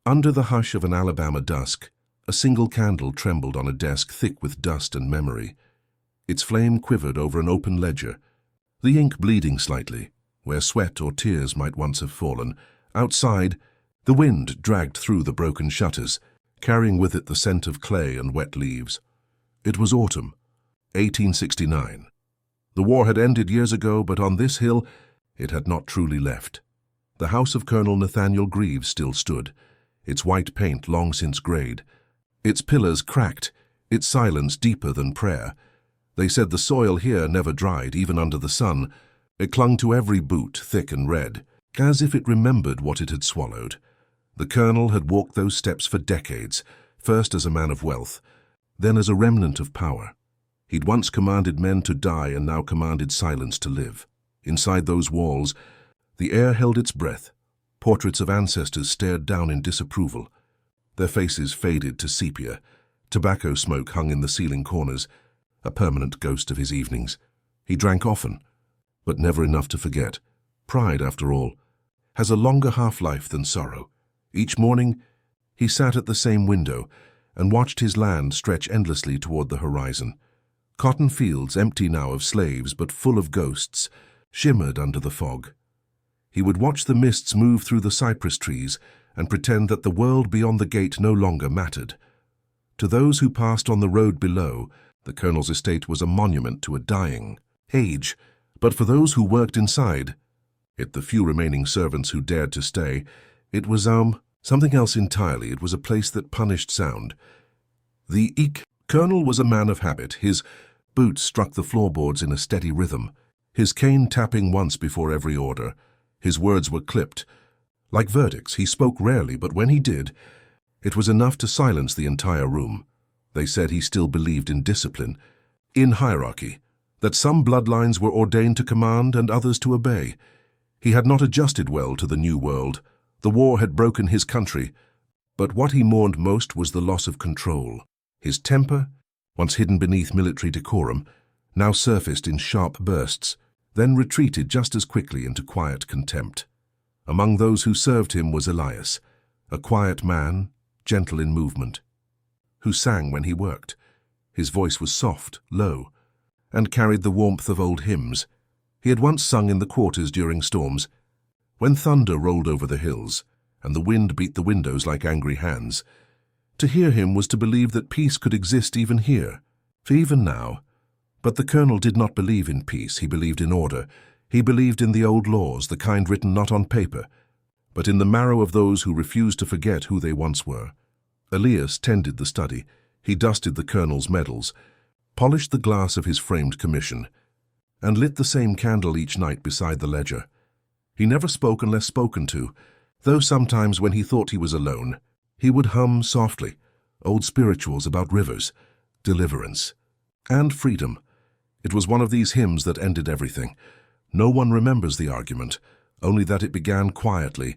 Under the hush of an Alabama dusk, a single candle trembled on a desk thick with dust and memory. Its flame quivered over an open ledger, the ink bleeding slightly, where sweat or tears might once have fallen. Outside, the wind dragged through the broken shutters, carrying with it the scent of clay and wet leaves. It was autumn, 1869. The war had ended years ago, but on this hill it had not truly left. The house of Colonel Nathaniel Greaves still stood, its white paint long since grayed, its pillars cracked, its silence deeper than prayer. They said the soil here never dried, even under the sun. It clung to every boot, thick and red, as if it remembered what it had swallowed. The colonel had walked those steps for decades, first as a man of wealth, then as a remnant of power. He'd once commanded men to die and now commanded silence to live. Inside those walls, the air held its breath. Portraits of ancestors stared down in disapproval. Their faces faded to sepia. Tobacco smoke hung in the ceiling corners, a permanent ghost of his evenings. He drank often, but never enough to forget. Pride, after all, has a longer half-life than sorrow. Each morning, he sat at the same window and watched his land stretch endlessly toward the horizon. Cotton fields, empty now of slaves but full of ghosts, shimmered under the fog. He would watch the mists move through the cypress trees and pretend that the world beyond the gate no longer mattered. To those who passed on the road below, the colonel's estate was a monument to a dying age, but for those who worked inside, the few remaining servants who dared to stay, it was something else entirely. It was a place that punished sound. The colonel was a man of habit. His boots struck the floorboards in a steady rhythm, his cane tapping once before every order. His words were clipped. Like verdicts, he spoke rarely, but when he did, it was enough to silence the entire room. They said he still believed in discipline, in hierarchy, that some bloodlines were ordained to command and others to obey. He had not adjusted well to the new world. The war had broken his country, but what he mourned most was the loss of control. His temper, once hidden beneath military decorum, now surfaced in sharp bursts, then retreated just as quickly into quiet contempt. Among those who served him was Elias, a quiet man, gentle in movement, who sang when he worked. His voice was soft, low, and carried the warmth of old hymns. He had once sung in the quarters during storms, when thunder rolled over the hills and the wind beat the windows like angry hands. To hear him was to believe that peace could exist even here, for even now. But the colonel did not believe in peace. He believed in order. He believed in the old laws, the kind written not on paper, but in the marrow of those who refused to forget who they once were. Elias tended the study. He dusted the colonel's medals, polished the glass of his framed commission, and lit the same candle each night beside the ledger. He never spoke unless spoken to, though sometimes when he thought he was alone, he would hum softly old spirituals about rivers, deliverance, and freedom. It was one of these hymns that ended everything. No one remembers the argument, only that it began quietly,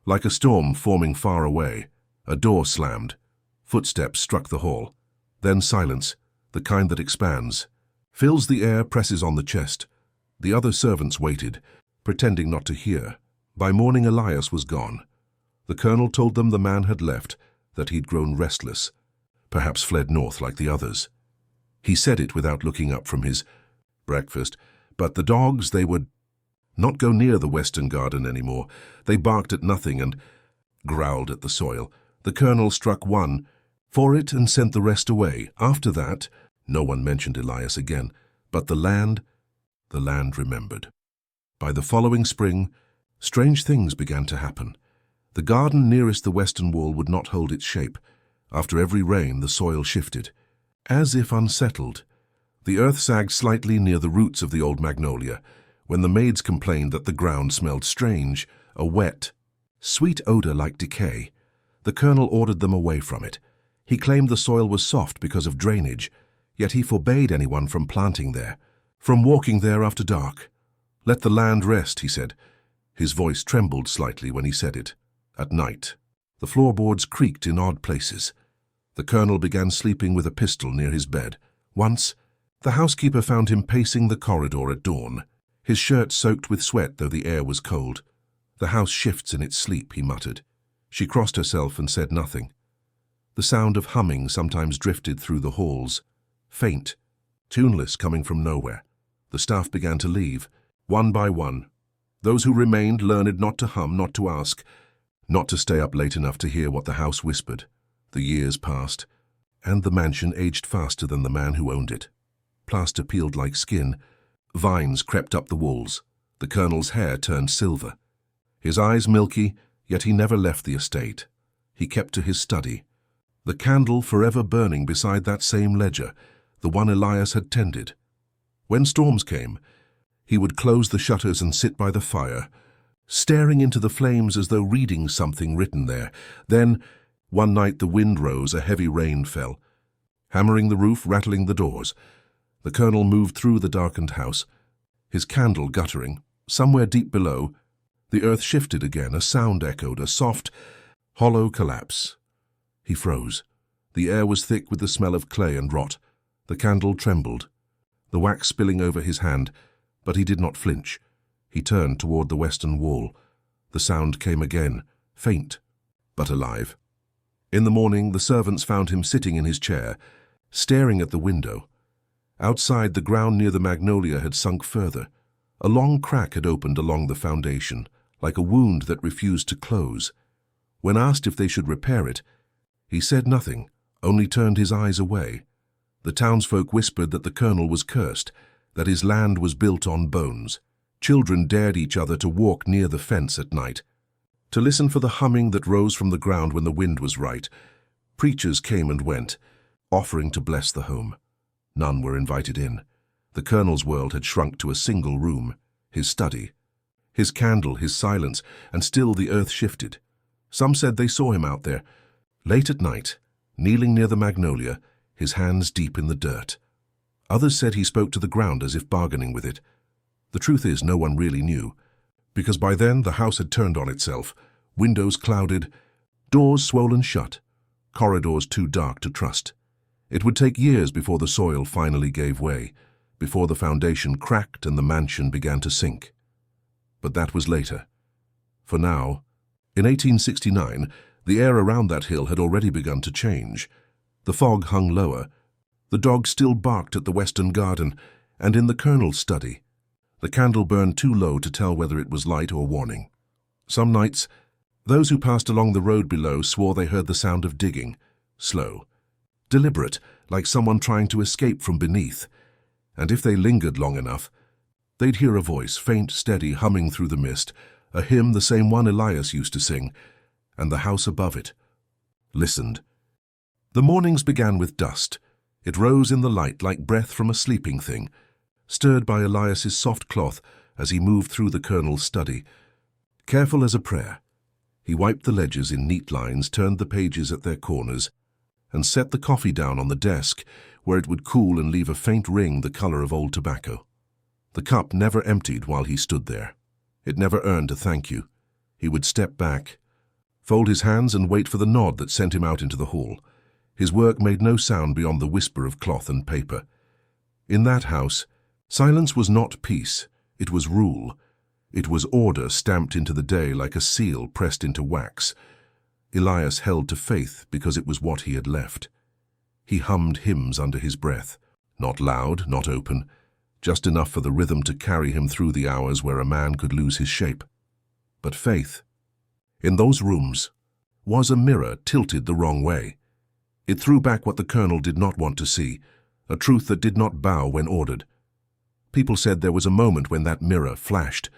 like a storm forming far away. A door slammed. Footsteps struck the hall. Then silence, the kind that expands, fills the air, presses on the chest. The other servants waited, pretending not to hear. By morning, Elias was gone. The colonel told them the man had left, that he'd grown restless, perhaps fled north like the others. He said it without looking up from his breakfast, but the dogs, they would not go near the western garden anymore. They barked at nothing and growled at the soil. The colonel struck one for it and sent the rest away. After that, no one mentioned Elias again, but the land remembered. By the following spring, strange things began to happen. The garden nearest the western wall would not hold its shape. After every rain, the soil shifted, as if unsettled. The earth sagged slightly near the roots of the old magnolia. When the maids complained that the ground smelled strange, a wet, sweet odor like decay, the colonel ordered them away from it. He claimed the soil was soft because of drainage, yet he forbade anyone from planting there, from walking there after dark. Let the land rest, he said. His voice trembled slightly when he said it. At night, the floorboards creaked in odd places. The colonel began sleeping with a pistol near his bed. Once, the housekeeper found him pacing the corridor at dawn, his shirt soaked with sweat though the air was cold. "The house shifts in its sleep," he muttered. She crossed herself and said nothing. The sound of humming sometimes drifted through the halls, faint, tuneless, coming from nowhere. The staff began to leave, one by one. Those who remained learned not to hum, not to ask, not to stay up late enough to hear what the house whispered. The years passed, and the mansion aged faster than the man who owned it. Plaster peeled like skin. Vines crept up the walls. The colonel's hair turned silver. His eyes milky, yet he never left the estate. He kept to his study. The candle forever burning beside that same ledger, the one Elias had tended. When storms came, he would close the shutters and sit by the fire, staring into the flames as though reading something written there. Then, one night the wind rose, a heavy rain fell, hammering the roof, rattling the doors. The colonel moved through the darkened house, his candle guttering. Somewhere deep below, the earth shifted again, a sound echoed, a soft, hollow collapse. He froze. The air was thick with the smell of clay and rot. The candle trembled, the wax spilling over his hand, but he did not flinch. He turned toward the western wall. The sound came again, faint, but alive. In the morning, the servants found him sitting in his chair, staring at the window. Outside, the ground near the magnolia had sunk further. A long crack had opened along the foundation, like a wound that refused to close. When asked if they should repair it, he said nothing, only turned his eyes away. The townsfolk whispered that the colonel was cursed, that his land was built on bones. Children dared each other to walk near the fence at night, to listen for the humming that rose from the ground when the wind was right. Preachers came and went, offering to bless the home. None were invited in. The colonel's world had shrunk to a single room, his study. His candle, his silence, and still the earth shifted. Some said they saw him out there, late at night, kneeling near the magnolia, his hands deep in the dirt. Others said he spoke to the ground as if bargaining with it. The truth is, no one really knew, because by then the house had turned on itself, windows clouded, doors swollen shut, corridors too dark to trust. It would take years before the soil finally gave way, before the foundation cracked and the mansion began to sink. But that was later. For now, in 1869, the air around that hill had already begun to change. The fog hung lower. The dog still barked at the western garden, and in the colonel's study, the candle burned too low to tell whether it was light or warning. Some nights, those who passed along the road below swore they heard the sound of digging, slow, deliberate, like someone trying to escape from beneath. And if they lingered long enough, they'd hear a voice, faint, steady, humming through the mist, a hymn, the same one Elias used to sing, and the house above it listened. The mornings began with dust. It rose in the light like breath from a sleeping thing, stirred by Elias's soft cloth as he moved through the colonel's study. Careful as a prayer, he wiped the ledgers in neat lines, turned the pages at their corners, and set the coffee down on the desk where it would cool and leave a faint ring the color of old tobacco. The cup never emptied while he stood there. It never earned a thank you. He would step back, fold his hands and wait for the nod that sent him out into the hall. His work made no sound beyond the whisper of cloth and paper. In that house, silence was not peace, it was rule. It was order stamped into the day like a seal pressed into wax. Elias held to faith because it was what he had left. He hummed hymns under his breath, not loud, not open, just enough for the rhythm to carry him through the hours where a man could lose his shape. But faith, in those rooms, was a mirror tilted the wrong way. It threw back what the colonel did not want to see, a truth that did not bow when ordered. People said there was a moment when that mirror flashed.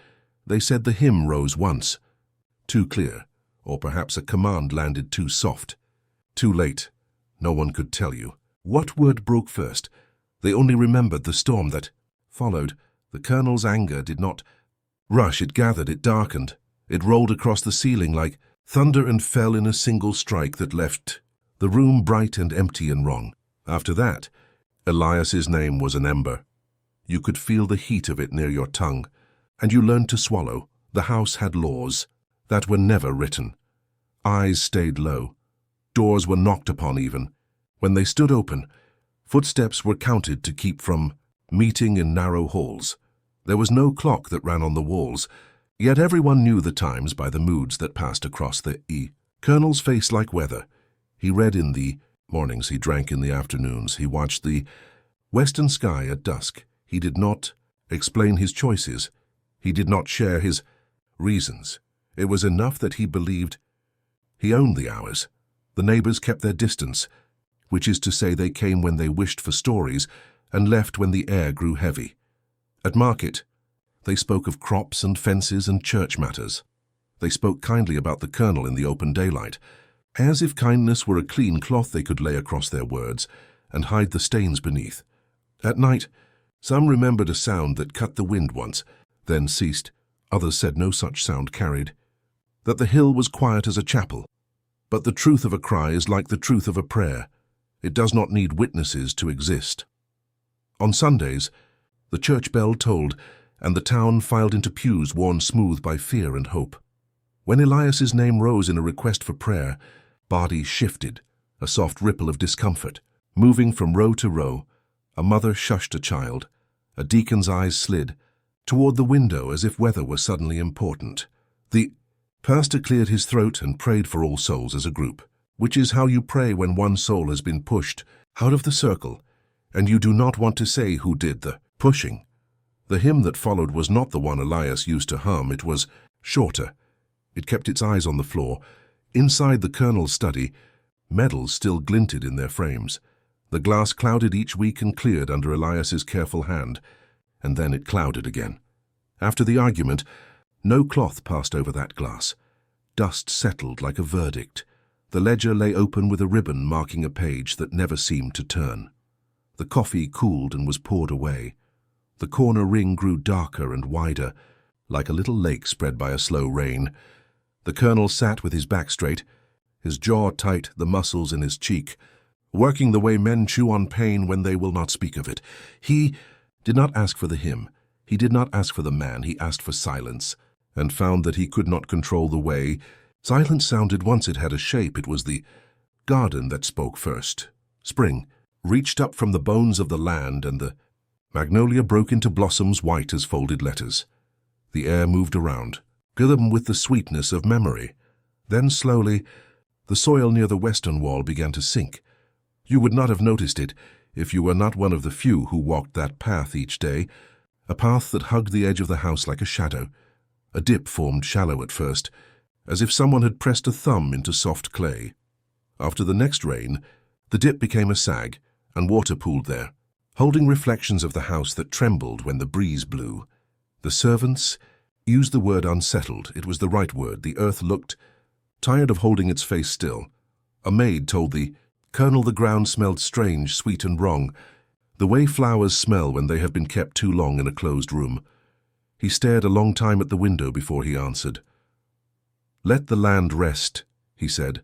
They said the hymn rose once, too clear, or perhaps a command landed too soft. Too late. No one could tell you. What word broke first? They only remembered the storm that followed. The colonel's anger did not rush, it gathered, it darkened. It rolled across the ceiling like thunder and fell in a single strike that left the room bright and empty and wrong. After that, Elias's name was an ember. You could feel the heat of it near your tongue, and you learned to swallow. The house had laws that were never written. Eyes stayed low. Doors were knocked upon even. When they stood open, footsteps were counted to keep from meeting in narrow halls. There was no clock that ran on the walls, yet everyone knew the times by the moods that passed across the Colonel's face like weather. He read in the mornings, he drank in the afternoons, he watched the western sky at dusk. He did not explain his choices. He did not share his reasons. It was enough that he believed he owned the hours. The neighbors kept their distance, which is to say they came when they wished for stories and left when the air grew heavy. At market, they spoke of crops and fences and church matters. They spoke kindly about the colonel in the open daylight, as if kindness were a clean cloth they could lay across their words and hide the stains beneath. At night, some remembered a sound that cut the wind once, then ceased. Others said no such sound carried, that the hill was quiet as a chapel. But the truth of a cry is like the truth of a prayer. It does not need witnesses to exist. On Sundays, the church bell tolled, and the town filed into pews worn smooth by fear and hope. When Elias's name rose in a request for prayer, bodies shifted, a soft ripple of discomfort. Moving from row to row, a mother shushed a child. A deacon's eyes slid toward the window as if weather were suddenly important. The pastor cleared his throat and prayed for all souls as a group, which is how you pray when one soul has been pushed out of the circle, and you do not want to say who did the pushing. The hymn that followed was not the one Elias used to hum. It was shorter. It kept its eyes on the floor. Inside the colonel's study, medals still glinted in their frames. The glass clouded each week and cleared under Elias's careful hand, and then it clouded again. After the argument, no cloth passed over that glass. Dust settled like a verdict. The ledger lay open with a ribbon marking a page that never seemed to turn. The coffee cooled and was poured away. The corner ring grew darker and wider, like a little lake spread by a slow rain. The colonel sat with his back straight, his jaw tight, the muscles in his cheek, working the way men chew on pain when they will not speak of it. He did not ask for the hymn. He did not ask for the man. He asked for silence, and found that he could not control the way. Silence sounded once it had a shape. It was the garden that spoke first. Spring reached up from the bones of the land, and the magnolia broke into blossoms white as folded letters. The air moved around, rhythm with the sweetness of memory. Then slowly, the soil near the western wall began to sink. You would not have noticed it if you were not one of the few who walked that path each day, a path that hugged the edge of the house like a shadow. A dip formed shallow at first, as if someone had pressed a thumb into soft clay. After the next rain, the dip became a sag, and water pooled there, holding reflections of the house that trembled when the breeze blew. The servants used the word unsettled. It was the right word. The earth looked tired of holding its face still. A maid told the colonel the ground smelled strange, sweet and wrong, the way flowers smell when they have been kept too long in a closed room. He stared a long time at the window before he answered. "Let the land rest," he said.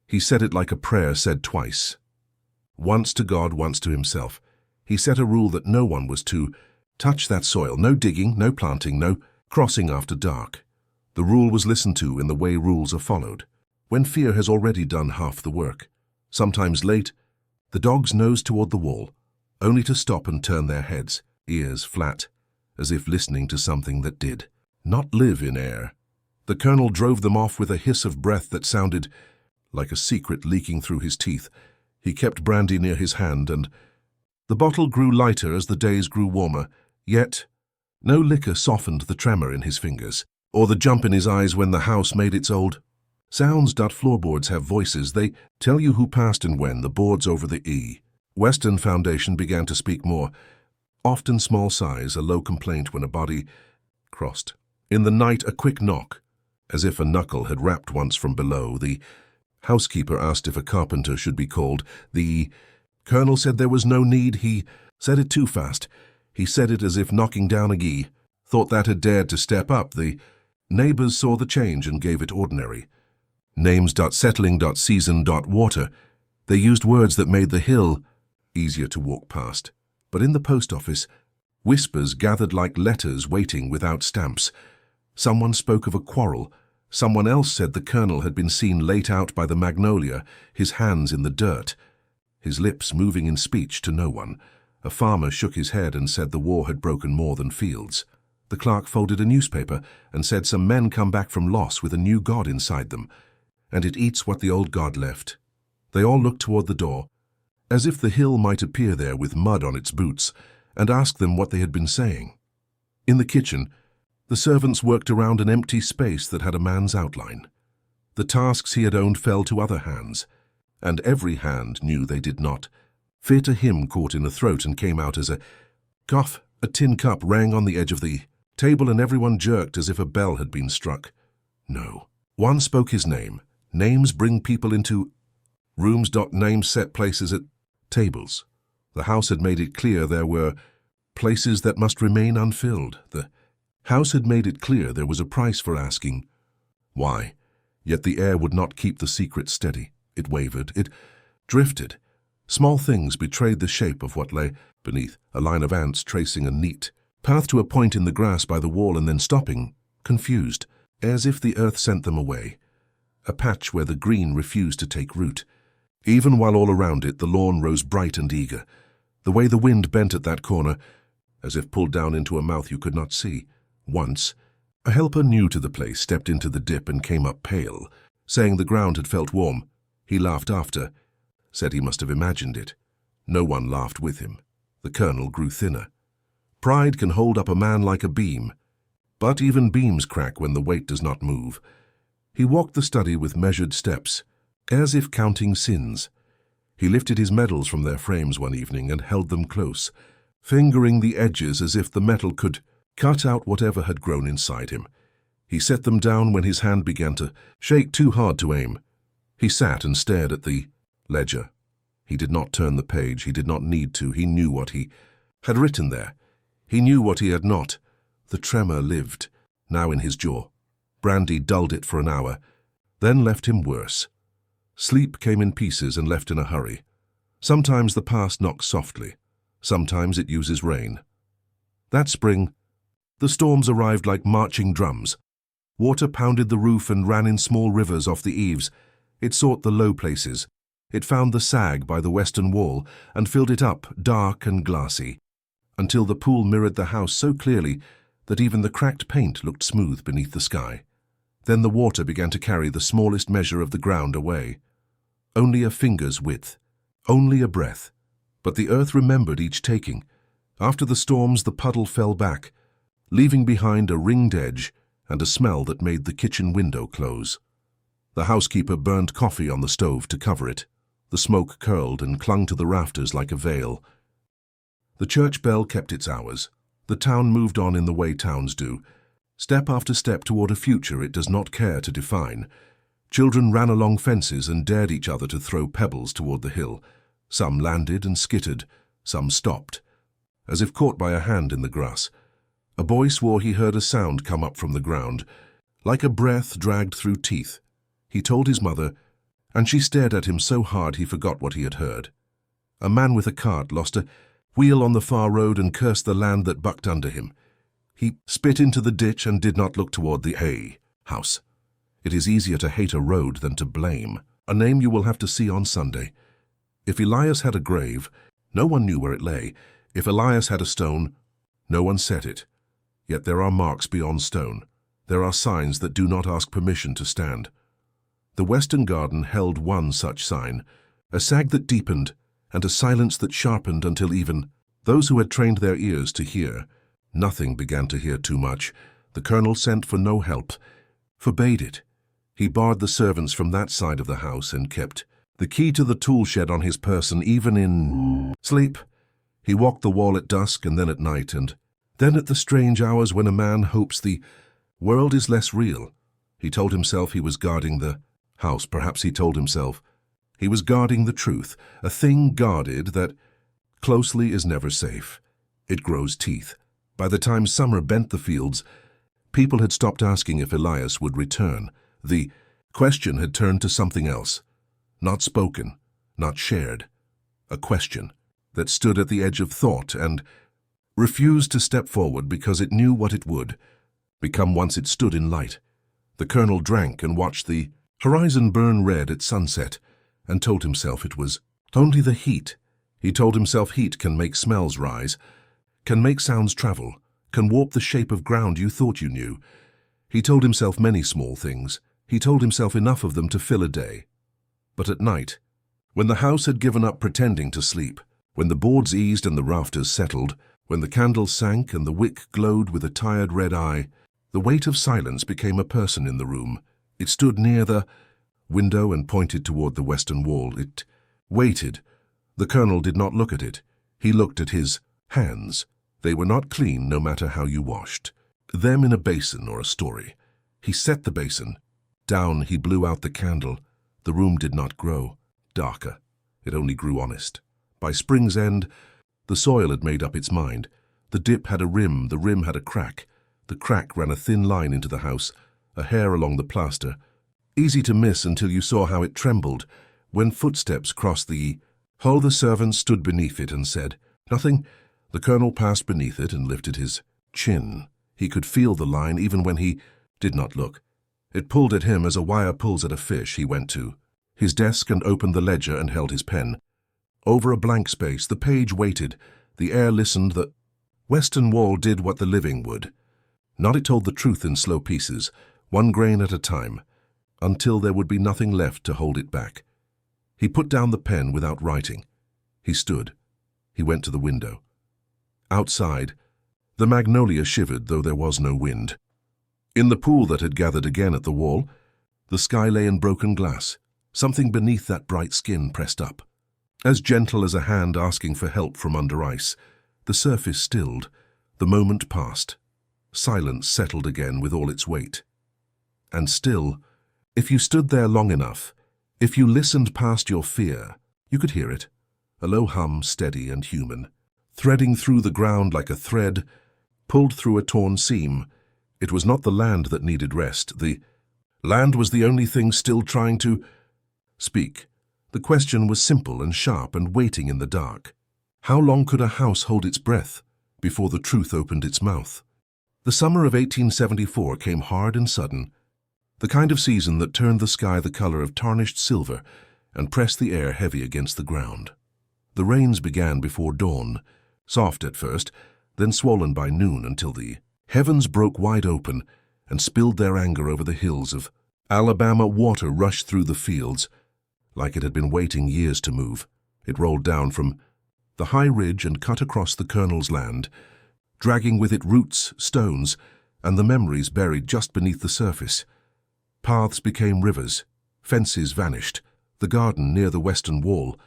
He said it like a prayer said twice. Once to God, once to himself. He set a rule that no one was to touch that soil. No digging, no planting, no crossing after dark. The rule was listened to in the way rules are followed, when fear has already done half the work. Sometimes late, the dogs nosed toward the wall, only to stop and turn their heads, ears flat, as if listening to something that did not live in air. The colonel drove them off with a hiss of breath that sounded like a secret leaking through his teeth. He kept brandy near his hand, and the bottle grew lighter as the days grew warmer, yet no liquor softened the tremor in his fingers, or the jump in his eyes when the house made its old sounds. Floorboards have voices. They tell you who passed and when. The boards over the E. Western Foundation began to speak more, often small sighs, a low complaint when a body crossed. In the night, a quick knock, as if a knuckle had rapped once from below. The housekeeper asked if a carpenter should be called. The colonel said there was no need. He said it too fast. He said it as if knocking down a gee. Thought that had dared to step up. The neighbors saw the change and gave it ordinary. Names, settling, season, water. They used words that made the hill easier to walk past. But in the post office, whispers gathered like letters waiting without stamps. Someone spoke of a quarrel. Someone else said the colonel had been seen late out by the magnolia, his hands in the dirt, his lips moving in speech to no one. A farmer shook his head and said the war had broken more than fields. The clerk folded a newspaper and said some men come back from loss with a new god inside them. and it eats what the old god left. They all looked toward the door, as if the hill might appear there with mud on its boots, and ask them what they had been saying. In the kitchen, the servants worked around an empty space that had a man's outline. The tasks he had owned fell to other hands, and every hand knew they did not. Fit a hymn caught in the throat and came out as a cough. A tin cup rang on the edge of the table, and everyone jerked as if a bell had been struck. No. One spoke his name. Names bring people into rooms. Names set places at tables. The house had made it clear there were places that must remain unfilled. The house had made it clear there was a price for asking why. Yet the air would not keep the secret steady. It wavered. It drifted. Small things betrayed the shape of what lay beneath, a line of ants tracing a neat path to a point in the grass by the wall and then stopping, confused, as if the earth sent them away. A patch where the green refused to take root. Even while all around it the lawn rose bright and eager. The way the wind bent at that corner, as if pulled down into a mouth you could not see. Once, a helper new to the place stepped into the dip and came up pale, saying the ground had felt warm. He laughed after, said he must have imagined it. No one laughed with him. The colonel grew thinner. Pride can hold up a man like a beam, but even beams crack when the weight does not move. He walked the study with measured steps, as if counting sins. He lifted his medals from their frames one evening and held them close, fingering the edges as if the metal could cut out whatever had grown inside him. He set them down when his hand began to shake too hard to aim. He sat and stared at the ledger. He did not turn the page. He did not need to. He knew what he had written there. He knew what he had not. The tremor lived, now in his jaw. Brandy dulled it for an hour, then left him worse. Sleep came in pieces and left in a hurry. Sometimes the past knocks softly. Sometimes it uses rain. That spring, the storms arrived like marching drums. Water pounded the roof and ran in small rivers off the eaves. It sought the low places. It found the sag by the western wall and filled it up, dark and glassy, until the pool mirrored the house so clearly that even the cracked paint looked smooth beneath the sky. Then the water began to carry the smallest measure of the ground away. Only a finger's width, only a breath. But the earth remembered each taking. After the storms, the puddle fell back, leaving behind a ringed edge and a smell that made the kitchen window close. The housekeeper burned coffee on the stove to cover it. The smoke curled and clung to the rafters like a veil. The church bell kept its hours. The town moved on in the way towns do, step after step toward a future it does not care to define. Children ran along fences and dared each other to throw pebbles toward the hill. Some landed and skittered, some stopped, as if caught by a hand in the grass. A boy swore he heard a sound come up from the ground, like a breath dragged through teeth. He told his mother, and she stared at him so hard he forgot what he had heard. A man with a cart lost a wheel on the far road and cursed the land that bucked under him. He spit into the ditch and did not look toward the hay house. It is easier to hate a road than to blame, a name you will have to see on Sunday. If Elias had a grave, no one knew where it lay. If Elias had a stone, no one set it. Yet there are marks beyond stone. There are signs that do not ask permission to stand. The western garden held one such sign, a sag that deepened, and a silence that sharpened until even those who had trained their ears to hear, nothing began to hear too much. The colonel sent for no help, forbade it. He barred the servants from that side of the house and kept the key to the tool shed on his person even in sleep. He walked the wall at dusk and then at night, and then at the strange hours when a man hopes the world is less real. He told himself he was guarding the house. Perhaps he told himself he was guarding the truth. A thing guarded that closely is never safe. It grows teeth. By the time summer bent the fields, people had stopped asking if Elias would return. The question had turned to something else. Not spoken, not shared. A question that stood at the edge of thought and refused to step forward because it knew what it would become once it stood in light. The colonel drank and watched the horizon burn red at sunset and told himself it was only the heat. He told himself heat can make smells rise, can make sounds travel, can warp the shape of ground you thought you knew. He told himself many small things. He told himself enough of them to fill a day. But at night, when the house had given up pretending to sleep, when the boards eased and the rafters settled, when the candles sank and the wick glowed with a tired red eye, the weight of silence became a person in the room. It stood near the window and pointed toward the western wall. It waited. The colonel did not look at it. He looked at his hands. They were not clean, no matter how you washed them in a basin or a story. He set the basin. Down he blew out the candle. The room did not grow darker. It only grew honest. By spring's end, the soil had made up its mind. The dip had a rim, the rim had a crack. The crack ran a thin line into the house, a hair along the plaster. Easy to miss until you saw how it trembled. When footsteps crossed the hole, the servant stood beneath it and said, "Nothing." The colonel passed beneath it and lifted his chin. He could feel the line even when he did not look. It pulled at him as a wire pulls at a fish. He went to his desk and opened the ledger and held his pen. Over a blank space, the page waited. The air listened. The western wall did what the living would. Not it told the truth in slow pieces, one grain at a time, until there would be nothing left to hold it back. He put down the pen without writing. He stood. He went to the window. Outside, the magnolia shivered, though there was no wind. In the pool that had gathered again at the wall, the sky lay in broken glass. Something beneath that bright skin pressed up. As gentle as a hand asking for help from under ice, the surface stilled. The moment passed. Silence settled again with all its weight. And still, if you stood there long enough, if you listened past your fear, you could hear it. A low hum, steady and human, threading through the ground like a thread, pulled through a torn seam. It was not the land that needed rest. The land was the only thing still trying to speak. The question was simple and sharp and waiting in the dark. How long could a house hold its breath before the truth opened its mouth? The summer of 1874 came hard and sudden, the kind of season that turned the sky the color of tarnished silver and pressed the air heavy against the ground. The rains began before dawn, soft at first, then swollen by noon until the heavens broke wide open and spilled their anger over the hills of Alabama. Water rushed through the fields like it had been waiting years to move. It rolled down from the high ridge and cut across the colonel's land, dragging with it roots, stones, and the memories buried just beneath the surface. Paths became rivers, fences vanished. The garden near the western wall,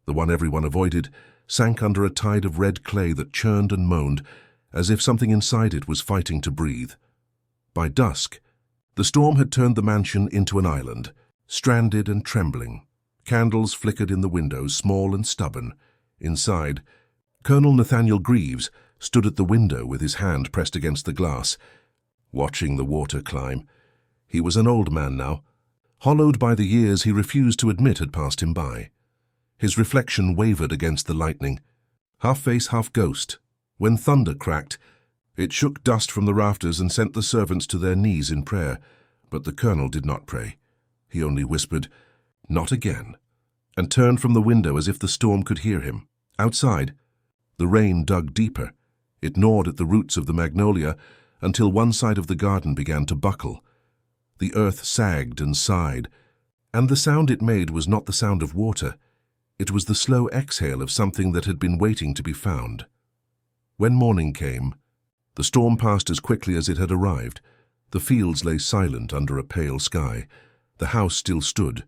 the one everyone avoided, sank under a tide of red clay that churned and moaned, as if something inside it was fighting to breathe. By dusk, the storm had turned the mansion into an island, stranded and trembling. Candles flickered in the windows, small and stubborn. Inside, Colonel Nathaniel Greaves stood at the window with his hand pressed against the glass, watching the water climb. He was an old man now. Hollowed by the years he refused to admit had passed him by. His reflection wavered against the lightning, half face, half ghost. When thunder cracked, it shook dust from the rafters and sent the servants to their knees in prayer. But the colonel did not pray. He only whispered, "Not again," and turned from the window as if the storm could hear him. Outside, the rain dug deeper. It gnawed at the roots of the magnolia until one side of the garden began to buckle. The earth sagged and sighed, and the sound it made was not the sound of water. It was the slow exhale of something that had been waiting to be found. When morning came, the storm passed as quickly as it had arrived. The fields lay silent under a pale sky. The house still stood,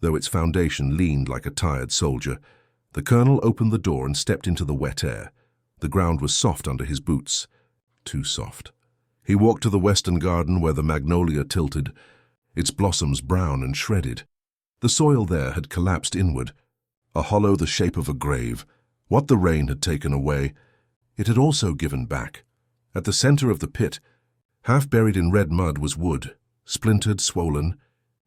though its foundation leaned like a tired soldier. The colonel opened the door and stepped into the wet air. The ground was soft under his boots, too soft. He walked to the western garden where the magnolia tilted, its blossoms brown and shredded. The soil there had collapsed inward, a hollow the shape of a grave. What the rain had taken away, it had also given back. At the center of the pit, half buried in red mud, was wood, splintered, swollen,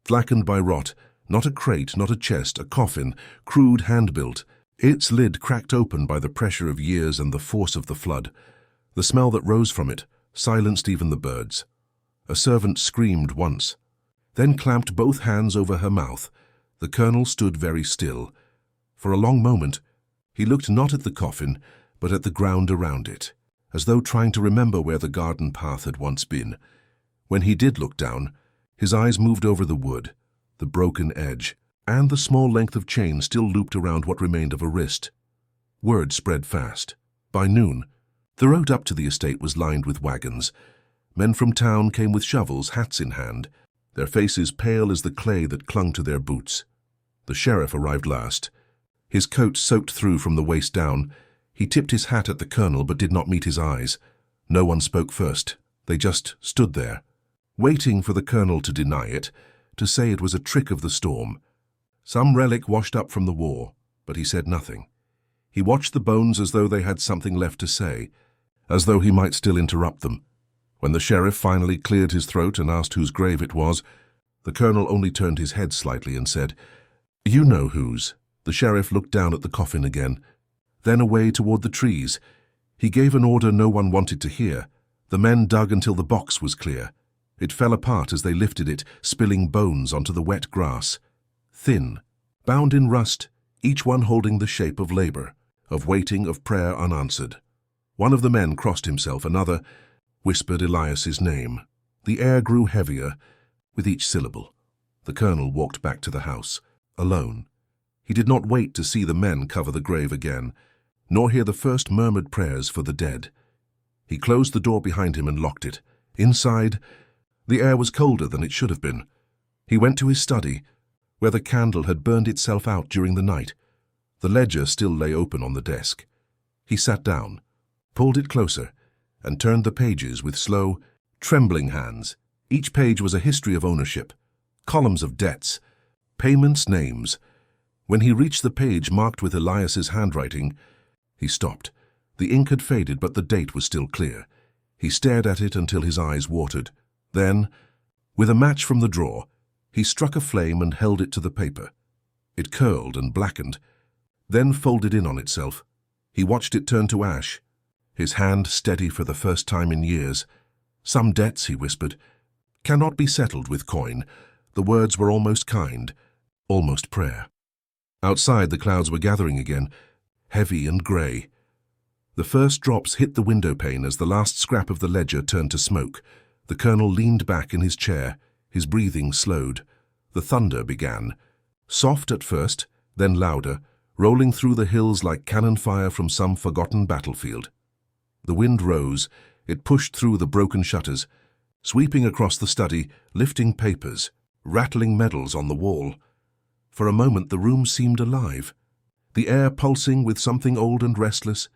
blackened by rot. Not a crate, not a chest, a coffin, crude, hand-built. Its lid cracked open by the pressure of years and the force of the flood. The smell that rose from it silenced even the birds. A servant screamed once, then clamped both hands over her mouth. The colonel stood very still. For a long moment, he looked not at the coffin, but at the ground around it, as though trying to remember where the garden path had once been. When he did look down, His eyes moved over the wood, the broken edge, and the small length of chain still looped around what remained of a wrist. Word spread fast. By noon, the road up to the estate was lined with wagons. Men from town came with shovels, hats in hand, their faces pale as the clay that clung to their boots. The sheriff arrived last. His coat soaked through from the waist down. He tipped his hat at the colonel but did not meet his eyes. No one spoke first. They just stood there, waiting for the colonel to deny it, to say it was a trick of the storm. Some relic washed up from the war, but he said nothing. He watched the bones as though they had something left to say, as though he might still interrupt them. When the sheriff finally cleared his throat and asked whose grave it was, the colonel only turned his head slightly and said, "You know whose." The sheriff looked down at the coffin again, then away toward the trees. He gave an order no one wanted to hear. The men dug until the box was clear. It fell apart as they lifted it, spilling bones onto the wet grass. Thin, bound in rust, each one holding the shape of labor, of waiting, of prayer unanswered. One of the men crossed himself, another whispered Elias's name. The air grew heavier with each syllable. The colonel walked back to the house, alone. He did not wait to see the men cover the grave again, nor hear the first murmured prayers for the dead. He closed the door behind him and locked it. Inside, the air was colder than it should have been. He went to his study, where the candle had burned itself out during the night. The ledger still lay open on the desk. He sat down, pulled it closer, and turned the pages with slow, trembling hands. Each page was a history of ownership, columns of debts, payments, names. When he reached the page marked with Elias's handwriting, he stopped. The ink had faded, but the date was still clear. He stared at it until his eyes watered. Then, with a match from the drawer, he struck a flame and held it to the paper. It curled and blackened, then folded in on itself. He watched it turn to ash, his hand steady for the first time in years. "Some debts," he whispered, "cannot be settled with coin." The words were almost kind, almost prayer. Outside, the clouds were gathering again, heavy and grey. The first drops hit the window pane as the last scrap of the ledger turned to smoke. The colonel leaned back in his chair, his breathing slowed. The thunder began, soft at first, then louder, rolling through the hills like cannon fire from some forgotten battlefield. The wind rose. It pushed through the broken shutters, sweeping across the study, lifting papers, rattling medals on the wall. For a moment the room seemed alive, the air pulsing with something old and restless.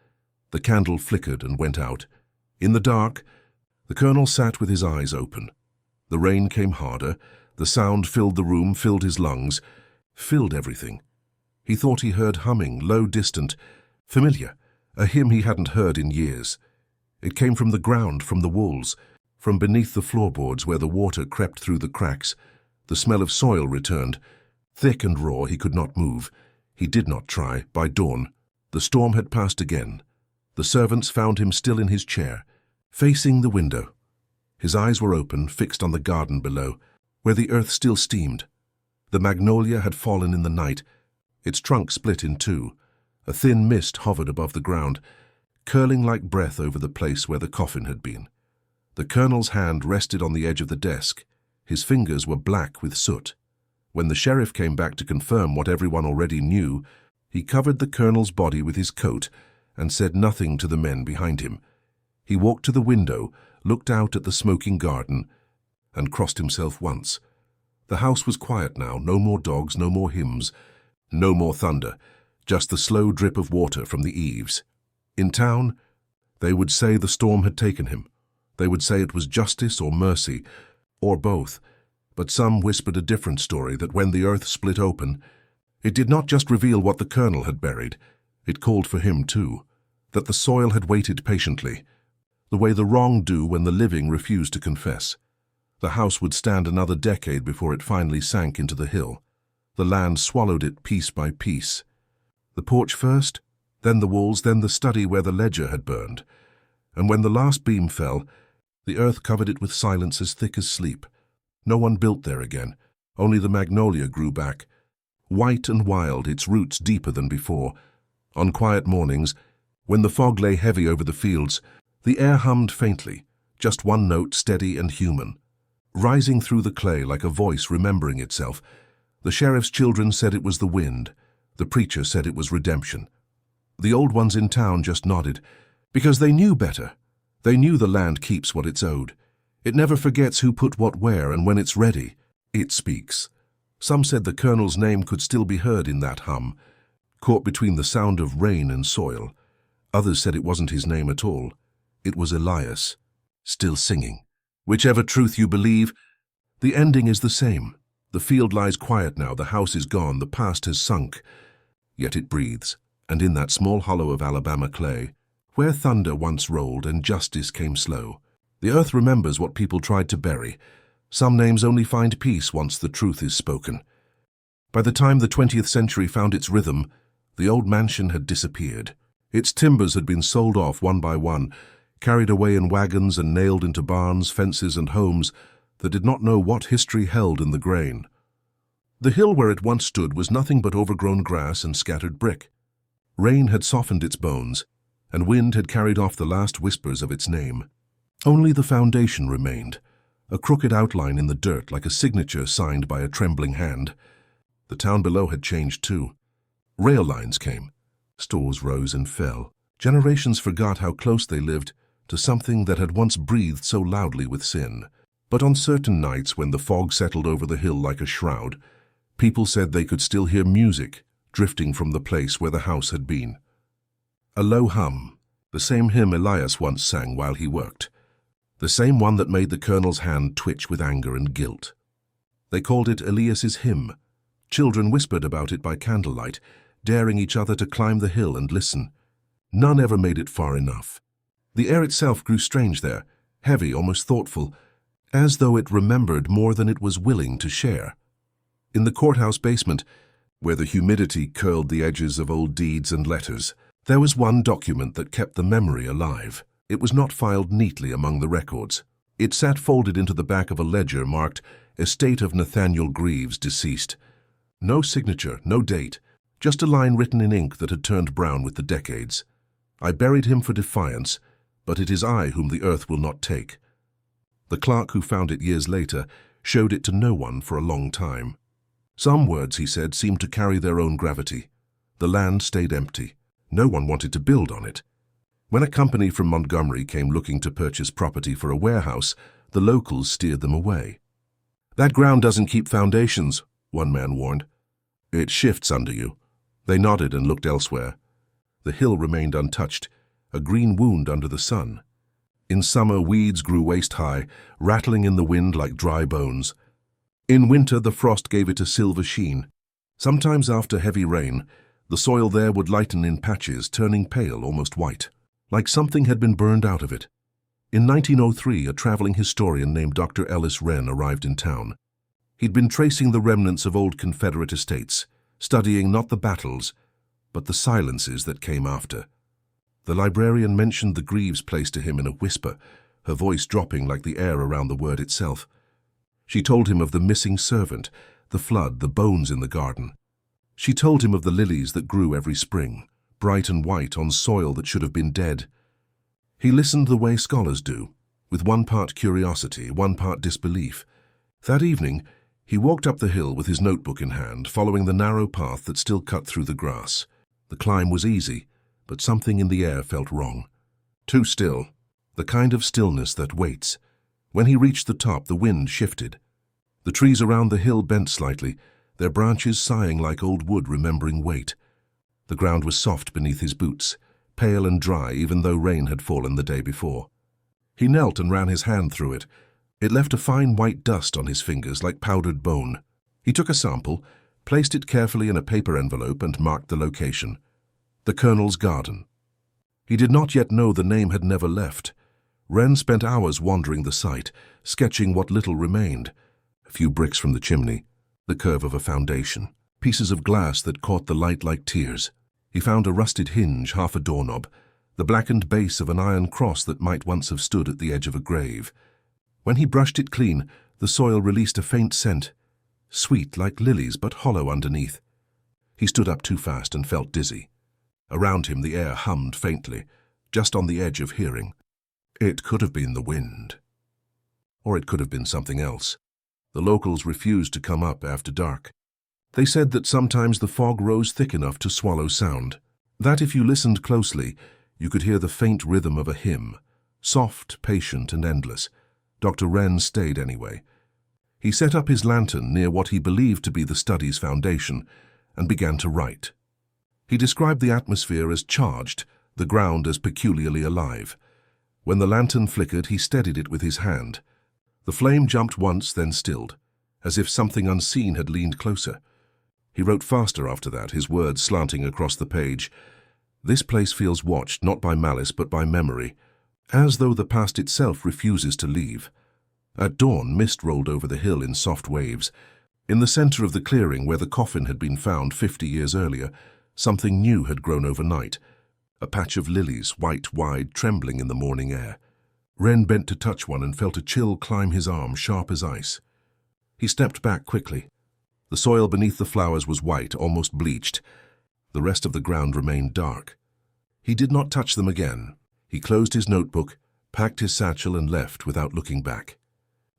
The candle flickered and went out. In the dark, the colonel sat with his eyes open. The rain came harder. The sound filled the room, filled his lungs, filled everything. He thought he heard humming, low, distant, familiar, a hymn he hadn't heard in years. It came from the ground, from the walls, from beneath the floorboards where the water crept through the cracks. The smell of soil returned. Thick and raw, he could not move. He did not try. By dawn, the storm had passed again. The servants found him still in his chair, facing the window. His eyes were open, fixed on the garden below, where the earth still steamed. The magnolia had fallen in the night, its trunk split in two. A thin mist hovered above the ground, curling like breath over the place where the coffin had been. The colonel's hand rested on the edge of the desk. His fingers were black with soot. When the sheriff came back to confirm what everyone already knew, he covered the colonel's body with his coat and said nothing to the men behind him. He walked to the window, looked out at the smoking garden, and crossed himself once. The house was quiet now, no more dogs, no more hymns, no more thunder, just the slow drip of water from the eaves. In town, they would say the storm had taken him. They would say it was justice or mercy, or both. But some whispered a different story, that when the earth split open, it did not just reveal what the colonel had buried, it called for him too, that the soil had waited patiently, the way the wrong do when the living refuse to confess. The house would stand another decade before it finally sank into the hill. The land swallowed it piece by piece. The porch first, then the walls, then the study where the ledger had burned. And when the last beam fell, the earth covered it with silence as thick as sleep. No one built there again. Only the magnolia grew back, white and wild, its roots deeper than before. On quiet mornings, when the fog lay heavy over the fields, the air hummed faintly, just one note, steady and human. rising through the clay like a voice remembering itself. The sheriff's children said it was the wind. The preacher said it was redemption. The old ones in town just nodded, because they knew better. They knew the land keeps what it's owed. It never forgets who put what where, and when it's ready, it speaks. Some said the colonel's name could still be heard in that hum, caught between the sound of rain and soil. Others said it wasn't his name at all. It was Elias, still singing. Whichever truth you believe, the ending is the same. The field lies quiet now, the house is gone, the past has sunk. Yet it breathes, and in that small hollow of Alabama clay, where thunder once rolled and justice came slow, the earth remembers what people tried to bury. Some names only find peace once the truth is spoken. By the time the 20th century found its rhythm, the old mansion had disappeared. Its timbers had been sold off one by one, carried away in wagons and nailed into barns, fences, and homes that did not know what history held in the grain. The hill where it once stood was nothing but overgrown grass and scattered brick. Rain had softened its bones, and wind had carried off the last whispers of its name. Only the foundation remained, a crooked outline in the dirt like a signature signed by a trembling hand. The town below had changed too. Rail lines came. Stores rose and fell. Generations forgot how close they lived to something that had once breathed so loudly with sin. But on certain nights when the fog settled over the hill like a shroud, people said they could still hear music drifting from the place where the house had been. A low hum, the same hymn Elias once sang while he worked. The same one that made the colonel's hand twitch with anger and guilt. They called it Elias's hymn. Children whispered about it by candlelight, daring each other to climb the hill and listen. None ever made it far enough. The air itself grew strange there, heavy, almost thoughtful, as though it remembered more than it was willing to share. In the courthouse basement, where the humidity curled the edges of old deeds and letters, there was one document that kept the memory alive. It was not filed neatly among the records. It sat folded into the back of a ledger marked Estate of Nathaniel Greaves, deceased. No signature, no date, just a line written in ink that had turned brown with the decades. I buried him for defiance, but it is I whom the earth will not take. The clerk who found it years later showed it to no one for a long time. Some words, he said, seemed to carry their own gravity. The land stayed empty. No one wanted to build on it. When a company from Montgomery came looking to purchase property for a warehouse, the locals steered them away. "That ground doesn't keep foundations," one man warned. "It shifts under you." They nodded and looked elsewhere. The hill remained untouched, a green wound under the sun. In summer, weeds grew waist-high, rattling in the wind like dry bones. In winter, the frost gave it a silver sheen. Sometimes after heavy rain, the soil there would lighten in patches, turning pale, almost white, like something had been burned out of it. In 1903, a traveling historian named Dr. Ellis Wren arrived in town. He'd been tracing the remnants of old Confederate estates, studying not the battles, but the silences that came after. The librarian mentioned the Greaves place to him in a whisper, her voice dropping like the air around the word itself. She told him of the missing servant, the flood, the bones in the garden. She told him of the lilies that grew every spring, bright and white on soil that should have been dead. He listened the way scholars do, with one part curiosity, one part disbelief. That evening, he walked up the hill with his notebook in hand, following the narrow path that still cut through the grass. The climb was easy, but something in the air felt wrong. Too still, the kind of stillness that waits. When he reached the top, the wind shifted. The trees around the hill bent slightly, their branches sighing like old wood remembering weight. The ground was soft beneath his boots, pale and dry even though rain had fallen the day before. He knelt and ran his hand through it. It left a fine white dust on his fingers like powdered bone. He took a sample, placed it carefully in a paper envelope and marked the location. The Colonel's garden. He did not yet know the name had never left. Wren spent hours wandering the site, sketching what little remained. A few bricks from the chimney, the curve of a foundation, pieces of glass that caught the light like tears. He found a rusted hinge, half a doorknob, the blackened base of an iron cross that might once have stood at the edge of a grave. When he brushed it clean, the soil released a faint scent, sweet like lilies but hollow underneath. He stood up too fast and felt dizzy. Around him the air hummed faintly, just on the edge of hearing. It could have been the wind. or it could have been something else. The locals refused to come up after dark. They said that sometimes the fog rose thick enough to swallow sound, that if you listened closely, you could hear the faint rhythm of a hymn, soft, patient, and endless. Dr. Wren stayed anyway. He set up his lantern near what he believed to be the study's foundation and began to write. He described the atmosphere as charged, the ground as peculiarly alive. When the lantern flickered, he steadied it with his hand. The flame jumped once, then stilled, as if something unseen had leaned closer. He wrote faster after that, his words slanting across the page. This place feels watched not by malice but by memory, as though the past itself refuses to leave. At dawn, mist rolled over the hill in soft waves. In the center of the clearing where the coffin had been found 50 years earlier, something new had grown overnight. A patch of lilies, white wide, trembling in the morning air. Wren bent to touch one and felt a chill climb his arm, sharp as ice. He stepped back quickly. The soil beneath the flowers was white, almost bleached. The rest of the ground remained dark. He did not touch them again. He closed his notebook, packed his satchel, and left without looking back.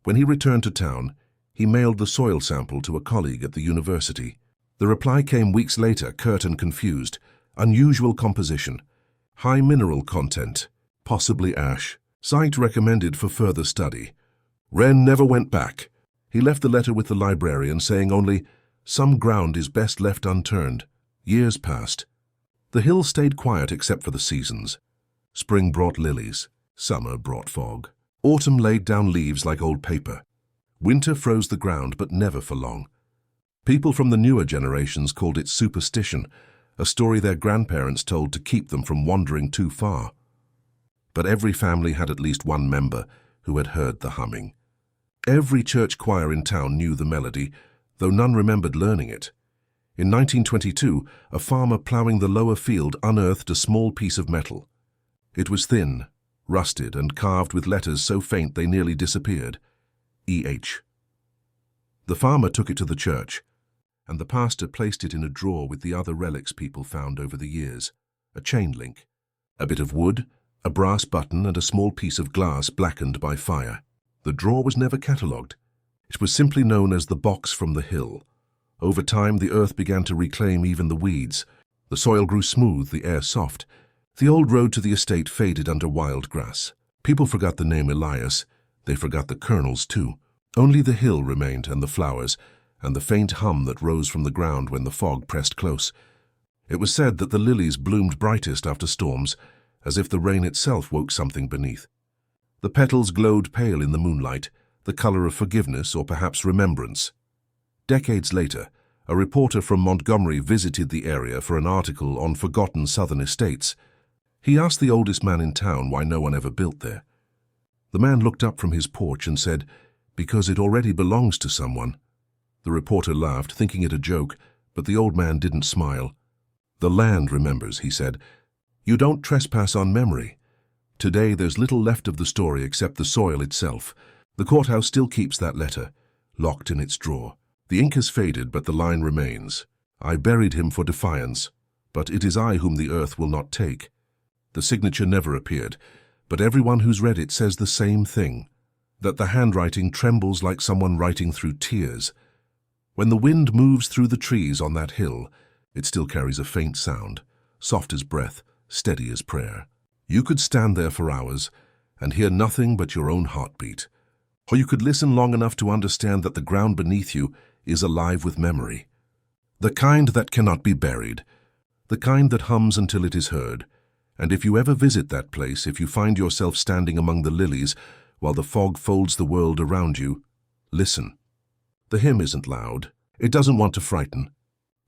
When he returned to town, he mailed the soil sample to a colleague at the university. The reply came weeks later, curt and confused. Unusual composition. High mineral content. Possibly ash. Site recommended for further study. Wren never went back. He left the letter with the librarian saying only, "Some ground is best left unturned." Years passed. The hill stayed quiet except for the seasons. Spring brought lilies. Summer brought fog. Autumn laid down leaves like old paper. Winter froze the ground, but never for long. People from the newer generations called it superstition, a story their grandparents told to keep them from wandering too far. But every family had at least one member who had heard the humming. Every church choir in town knew the melody, though none remembered learning it. In 1922, a farmer ploughing the lower field unearthed a small piece of metal. It was thin, rusted, and carved with letters so faint they nearly disappeared. E.H. The farmer took it to the church, and the pastor placed it in a drawer with the other relics people found over the years. A chain link, a bit of wood, a brass button, and a small piece of glass blackened by fire. The drawer was never catalogued. It was simply known as the box from the hill. Over time, the earth began to reclaim even the weeds. The soil grew smooth, the air soft. The old road to the estate faded under wild grass. People forgot the name Elias. They forgot the kernels, too. Only the hill remained, and the flowers, and the faint hum that rose from the ground when the fog pressed close. It was said that the lilies bloomed brightest after storms, as if the rain itself woke something beneath. The petals glowed pale in the moonlight, the color of forgiveness or perhaps remembrance. Decades later, a reporter from Montgomery visited the area for an article on forgotten southern estates. He asked the oldest man in town why no one ever built there. The man looked up from his porch and said, "Because it already belongs to someone." The reporter laughed, thinking it a joke, but the old man didn't smile. "The land remembers," he said. "You don't trespass on memory. Today there's little left of the story except the soil itself. The courthouse still keeps that letter, locked in its drawer. The ink has faded, but the line remains. I buried him for defiance, but it is I whom the earth will not take." The signature never appeared, but everyone who's read it says the same thing, that the handwriting trembles like someone writing through tears. When the wind moves through the trees on that hill, it still carries a faint sound, soft as breath, steady as prayer. You could stand there for hours and hear nothing but your own heartbeat, or you could listen long enough to understand that the ground beneath you is alive with memory. The kind that cannot be buried, the kind that hums until it is heard. And if you ever visit that place, if you find yourself standing among the lilies while the fog folds the world around you, listen. The hymn isn't loud. It doesn't want to frighten.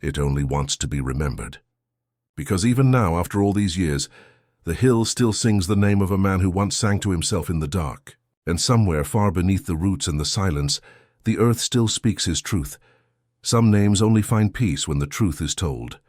It only wants to be remembered. Because even now, after all these years, the hill still sings the name of a man who once sang to himself in the dark. And somewhere far beneath the roots and the silence, the earth still speaks his truth. Some names only find peace when the truth is told.